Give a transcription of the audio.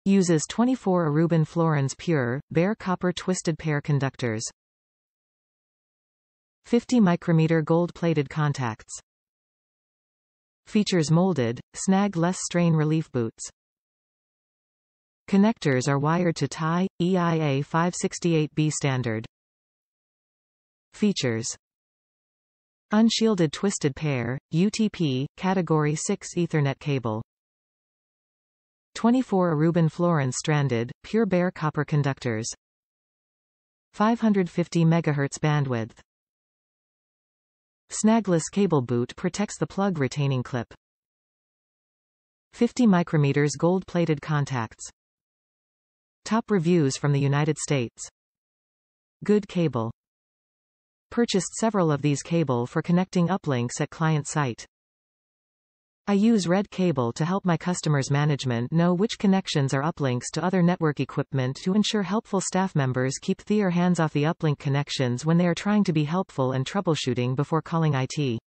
Uses 24 Aruban fluorines pure, bare copper twisted pair conductors. 50 micrometer gold-plated contacts. Features molded, snag-less strain relief boots. Connectors are wired to TIE, EIA 568B standard. Features: Unshielded twisted pair, UTP, Category 6 Ethernet cable. 24 Aruban fluorine stranded, pure bare copper conductors. 550 MHz bandwidth. Snagless cable boot protects the plug retaining clip. 50 micrometers gold-plated contacts. Top reviews from the United States. Good cable. Purchased several of these cable for connecting uplinks at client site. I use red cable to help my customers' management know which connections are uplinks to other network equipment to ensure helpful staff members keep their hands off the uplink connections when they are trying to be helpful and troubleshooting before calling IT.